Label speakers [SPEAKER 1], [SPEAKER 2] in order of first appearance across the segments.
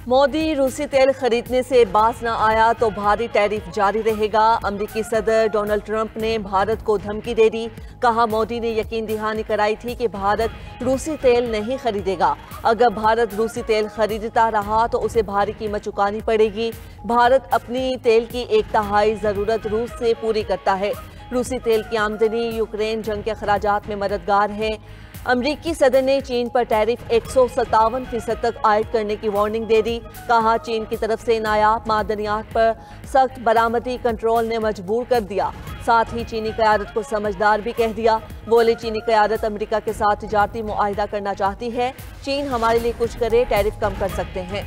[SPEAKER 1] मोदी रूसी तेल खरीदने से बाज न आया तो भारी टैरिफ जारी रहेगा। अमेरिकी सदर डोनाल्ड ट्रंप ने भारत को धमकी दे दी। कहा, मोदी ने यकीन दहानी कराई थी कि भारत रूसी तेल नहीं खरीदेगा। अगर भारत रूसी तेल खरीदता रहा तो उसे भारी कीमत चुकानी पड़ेगी। भारत अपनी तेल की 1/3 जरूरत रूस से पूरी करता है। रूसी तेल की आमदनी यूक्रेन जंग के अखराजात में मददगार है। अमरीकी सदर ने चीन पर टैरिफ 157% तक आयद करने की वार्निंग दे दी। कहा, चीन की तरफ से नायाब मादनियात पर सख्त बरामदी कंट्रोल ने मजबूर कर दिया। साथ ही चीनी क़यादत को समझदार भी कह दिया। बोले, चीनी क़यादत अमेरिका के साथ तिजारती मुआहिदा करना चाहती है। चीन हमारे लिए कुछ करे, टैरिफ कम कर सकते हैं।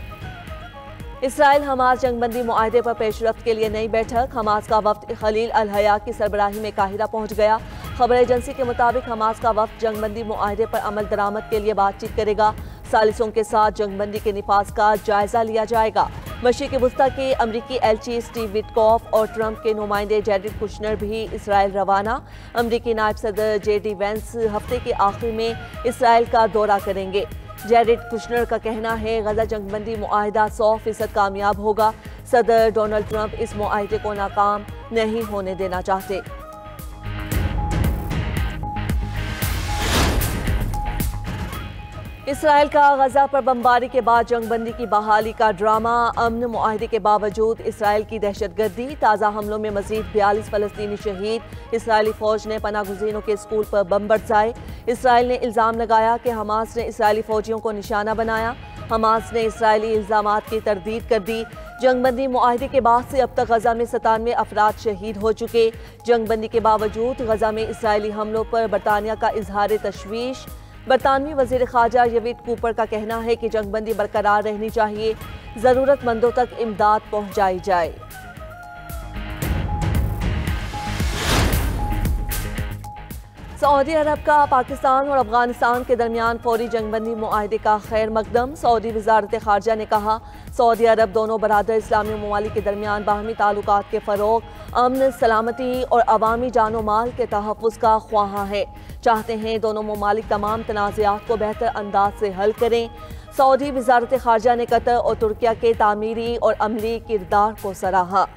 [SPEAKER 1] इसराइल हमास जंगबंदी मुआहिदे पर पेशरफ्त के लिए नई बैठक। हमास का वफ्द खलील अल हया की सरबराही में काहिरा पहुंच गया। खबर एजेंसी के मुताबिक हमास का वफ्द जंगबंदी मुआहिदे पर अमल दरामद के लिए बातचीत करेगा। सालिसों के साथ जंगबंदी के निफाज का जायजा लिया जाएगा। मशरिक़ वस्ता के अमरीकी एलची स्टीव विटकॉफ और ट्रंप के नुमाइंदे जेरेड कुशनर भी इसराइल रवाना। अमरीकी नायब सदर JD वेंस हफ्ते के आखिर में इसराइल का दौरा करेंगे। जेरेड कुशनर का कहना है, गजा जंगबंदी मुआहिदा 100% कामयाब होगा। सदर डोनाल्ड ट्रंप इस मुआहिदे को नाकाम नहीं होने देना चाहते। इसराइल का गजा पर बमबारी के बाद जंगबंदी की बहाली का ड्रामा। अमन मुआहिदे के बावजूद इसराइल की दहशतगर्दी। ताज़ा हमलों में मजीद 42 फ़लस्तीनी शहीद। इसराइली फ़ौज ने पनागुज़ीनों के स्कूल पर बम बरसाए। इसराइल ने इल्ज़ाम लगाया कि हमास ने इसराइली फ़ौजियों को निशाना बनाया। हमास ने इसराइली इल्ज़ामात की तरदीद कर दी। जंगबंदी मुआहिदे के बाद से अब तक गजा में 97 अफराद शहीद हो चुके। जंगबंदी के बावजूद गजा में इसराइली हमलों पर बरतानिया का इजहार तशवीश। बरतानवी वज़ीर ख़ारजा यवीट कूपर का कहना है कि जंगबंदी बरकरार रहनी चाहिए, ज़रूरतमंदों तक इमदाद पहुँचाई जाए। सऊदी अरब का पाकिस्तान और अफगानिस्तान के दरमियान फौरी जंगबंदी मुआहिदे का खैर मकदम। सऊदी वज़ारत ख़ारजा ने कहा, सऊदी अरब दोनों बरादर इस्लामी ममालिक के दरमियान बाहमी ताल्लुकात के फ़रोग़, अमन, सलामती और अवामी जानो माल के तहफ़्फ़ुज़ का ख्वाहा है। चाहते हैं दोनों ममालिक तमाम तनाज़ात को बेहतर अंदाज से हल करें। सऊदी वज़ारत ख़ारजा ने कतर और तुर्किया के तामीरी और अमली किरदार को सराहा।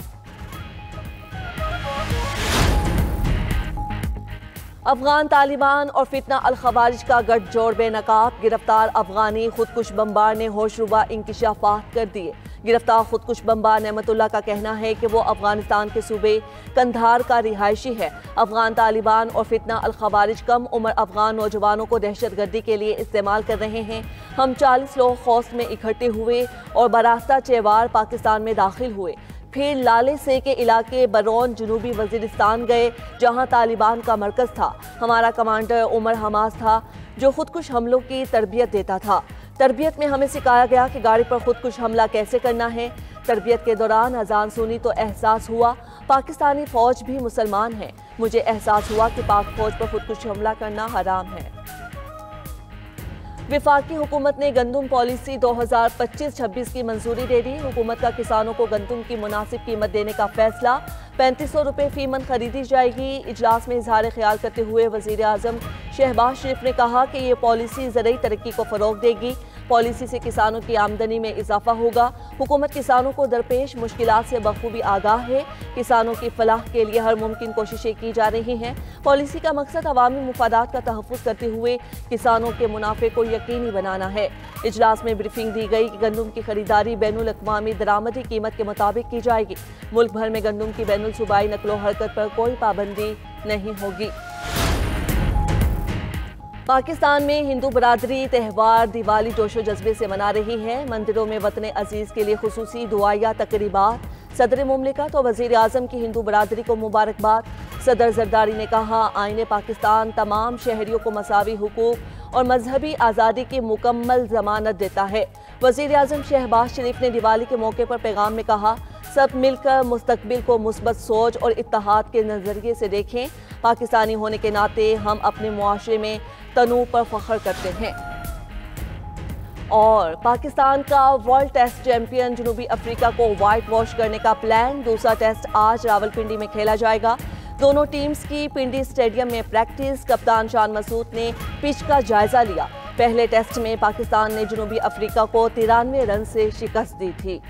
[SPEAKER 1] अफगान तालिबान और फितना अल खवारिज का गठजोड़ बेनकाब। गिरफ्तार अफगानी खुदकुश बमबार ने होशरुबा इंकिशाफात कर दिए। गिरफ्तार खुदकुश बमबार नेमतुल्लाह का कहना है कि वो अफगानिस्तान के सूबे कंधार का रिहायशी है। अफगान तालिबान और फितना अल खवारिज कम उम्र अफगान नौजवानों को दहशतगर्दी के लिए इस्तेमाल कर रहे हैं। हम 40 लोग खौस में इकट्ठे हुए और बरास्ता चेवार पाकिस्तान में दाखिल हुए। फिर लाले से के इलाके बरौन जनूबी वजीरिस्तान गए, जहां तालिबान का मरकज़ था। हमारा कमांडर उमर हमास था जो खुदकुश हमलों की तरबियत देता था। तरबियत में हमें सिखाया गया कि गाड़ी पर खुदकुश हमला कैसे करना है। तरबियत के दौरान अजान सुनी तो एहसास हुआ पाकिस्तानी फ़ौज भी मुसलमान है। मुझे एहसास हुआ कि पाक फ़ौज पर खुदकुश हमला करना हराम है। वफाकी हुकूमत ने गंदुम पॉलिसी 2025-26 की मंजूरी दे दी। हुकूमत का किसानों को गंदुम की मुनासिब कीमत देने का फैसला। 3500 रुपये फी मन खरीदी जाएगी। इजलास में इजहार ख्याल करते हुए वज़ीर आज़म शहबाज शरीफ ने कहा कि ये पॉलिसी ज़रूरी तरक्की को फ़रोग़ देगी। पॉलिसी से किसानों की आमदनी में इजाफा होगा। हुकूमत किसानों को दरपेश मुश्किलात से बखूबी आगाह है। किसानों की फलाह के लिए हर मुमकिन कोशिशें की जा रही हैं। पॉलिसी का मकसद अवामी मुफादात का तहफ़्फ़ुज़ करते हुए किसानों के मुनाफे को यकीनी बनाना है। इजलास में ब्रीफिंग दी गई कि गंदुम की खरीदारी बैनुल अक़वामी दरामदी कीमत के मुताबिक की जाएगी। मुल्क भर में गंदुम की बैनुल सूबाई नकलो हरकत पर कोई पाबंदी नहीं होगी। पाकिस्तान में हिंदू बरादरी त्यौहार दिवाली जोशो जज्बे से मना रही है। मंदिरों में वतन अजीज़ के लिए खुसूसी दुआया तकरीबात। सदर मुमलिकत और वज़ीर आज़म की हिंदू बरादरी को मुबारकबाद। सदर जरदारी ने कहा, आईने पाकिस्तान तमाम शहरियों को मसावी हुकूक और मजहबी आज़ादी की मुकम्मल ज़मानत देता है। वज़ीर आज़म शहबाज शरीफ ने दिवाली के मौके पर पैगाम में कहा, सब मिलकर मुस्तकबिल को मुस्बत सोच और इत्तेहाद के नज़रिए से देखें। पाकिस्तानी होने के नाते हम अपने मुआशरे में तनू पर फ़ख्र करते हैं। और पाकिस्तान का वर्ल्ड टेस्ट चैंपियन जनूबी अफ्रीका को वाइट वॉश करने का प्लान। दूसरा टेस्ट आज रावलपिंडी में खेला जाएगा। दोनों टीम्स की पिंडी स्टेडियम में प्रैक्टिस। कप्तान शान मसूद ने पिच का जायजा लिया। पहले टेस्ट में पाकिस्तान ने जनूबी अफ्रीका को 93 रन से शिकस्त दी थी।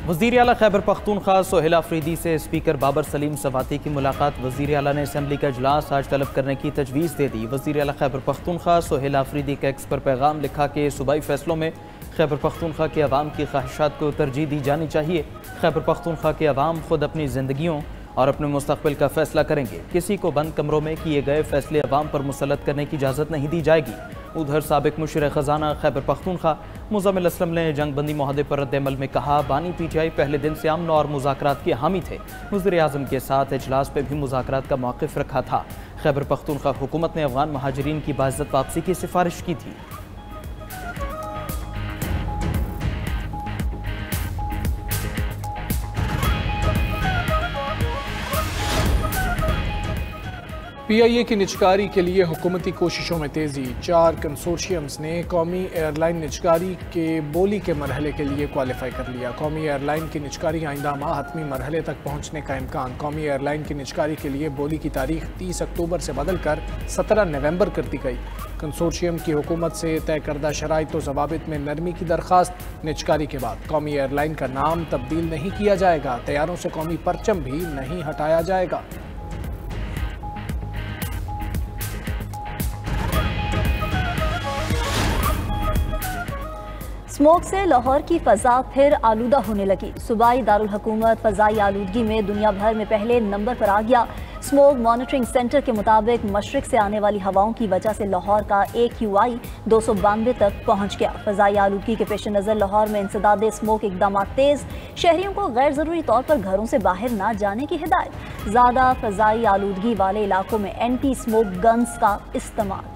[SPEAKER 2] वज़ीर आला खैबर पख्तूनख्वा सोहेल आफरीदी से स्पीकर बाबर सलीम सवाती की मुलाकात। वज़ीर आला ने असम्बली का इजलास आज तलब करने की तजवीज़ दे दी। वज़ीर आला खैबर पख्तूनख्वा सोहेल आफरीदी के एक्स पर पैगाम लिखा कि सूबाई फैसलों में खैबर पख्तूनख्वा के अवाम की ख्वाहिशात को तरजीह दी जानी चाहिए। खैबर पख्तूनख्वा के अवाम खुद अपनी ज़िंदगियों और अपने मुस्तक़बिल का फैसला करेंगे। किसी को बंद कमरों में किए गए फैसले अवाम पर मुसल्लत करने की इजाज़त नहीं दी जाएगी। उधर साबिक मुशीर ख़जाना खैबर पख्तूनख्वा मुज़म्मिल असलम ने जंग बंदी मुआहदे पर रद्द-ए-अमल में कहा, बानी PTI पहले दिन से अमन और मुज़ाकरात के हामी थे। वज़ीर आज़म के साथ इजलास पर भी मुज़ाकरात का मौक़िफ़ रखा था। खैबर पख्तूनख्वा हुकूमत ने अफ़गान महाजिरीन की बाइज़्ज़त वापसी की सिफारिश की थी।
[SPEAKER 3] PIA की निजकारी के लिए हुकूमती कोशिशों में तेज़ी। 4 कंसोर्शियम्स ने कौमी एयरलाइन निजकारी के बोली के मरहले के लिए क्वालिफाई कर लिया। कौमी एयरलाइन की निजकारी आइंदा माह हतमी मरहले तक पहुँचने का इम्कान। कौमी एयरलाइन की निजकारी के लिए बोली की तारीख 30 अक्टूबर से बदलकर 17 नवंबर कर दी गई। कंसोर्शियम की हुकूमत से तय करदा शराइत व ज़वाबित में नरमी की दरख्वास्त। निजकारी के बाद कौमी एयरलाइन का नाम तब्दील नहीं किया जाएगा। तैयारों से कौमी परचम भी नहीं हटाया जाएगा।
[SPEAKER 4] स्मोक से लाहौर की फ़ज़ा फिर आलूदा होने लगी। सूबाई दारुल हुकूमत फ़ज़ाई आलूदगी में दुनिया भर में पहले नंबर पर आ गया। स्मोक मॉनिटरिंग सेंटर के मुताबिक मशरिक से आने वाली हवाओं की वजह से लाहौर का AQI 292 तक पहुँच गया। फ़ज़ाई आलूदगी के पेश नज़र लाहौर में इंसदादे स्मोक इक़दाम तेज़। शहरियों को गैर ज़रूरी तौर पर घरों से बाहर ना जाने की हिदायत। ज़्यादा फ़ज़ाई आलूदगी वाले इलाकों में एंटी स्मोक गन्स का इस्तेमाल।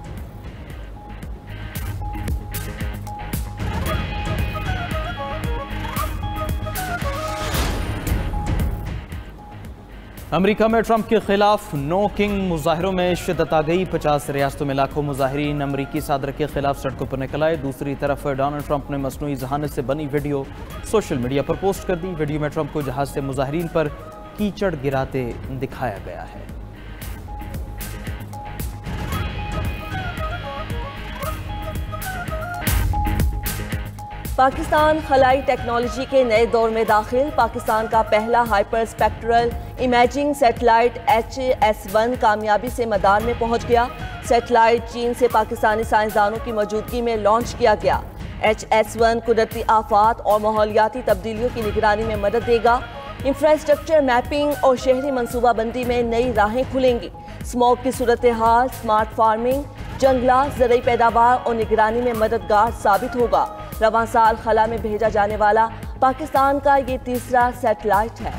[SPEAKER 2] अमेरिका में ट्रंप के खिलाफ नो किंग मुजाहिरों में शिद्दत आ गई। 50 रियासतों में लाखों मुजाहिरीन अमरीकी सदर के खिलाफ सड़कों पर निकल आए। दूसरी तरफ डोनाल्ड ट्रंप ने मसनूई जहानत से बनी वीडियो सोशल मीडिया पर पोस्ट कर दी। वीडियो में ट्रंप को जहाज से मुजाहिरीन पर कीचड़ गिराते दिखाया गया है।
[SPEAKER 1] पाकिस्तान खलाई टेक्नोलॉजी के नए दौर में दाखिल। पाकिस्तान का पहला hyper spectral imaging satellite HS-1 कामयाबी से मदार में पहुंच गया। सैटेलाइट चीन से पाकिस्तानी साइंसदानों की मौजूदगी में लॉन्च किया गया। HS-1 कुदरती आफात और माहौलियाती तब्दीलियों की निगरानी में मदद देगा। इंफ्रास्ट्रक्चर मैपिंग और शहरी मनसूबाबंदी में नई राहें खुलेंगी। स्मोक की सूरत हाल स्मार्ट फार्मिंग, जंगलात, ज़रूरी पैदावार और निगरानी में मददगार साबित होगा। रवां साल खला में भेजा जाने वाला पाकिस्तान का ये तीसरा सैटेलाइट है।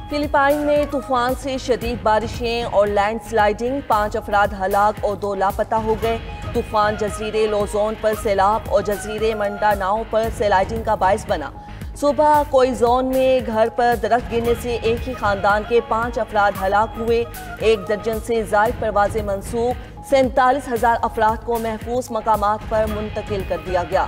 [SPEAKER 1] फिलिपाइन में तूफान से शदीद बारिशें और लैंडस्लाइडिंग। 5 अफराद हलाक और 2 लापता हो गए। तूफान जजीरे लोजोन पर सैलाब और जजीरे मंडानाओ पर स्लाइडिंग का बायस बना। सुबह कोई जोन में घर पर दरख्त गिरने से एक ही खानदान के 5 अफराद हलाक हुए। 1 दर्जन से ज़ायद परवाज़ें मनसूख। 47,000 अफराद को महफूज मकामात पर मुंतकिल कर दिया गया।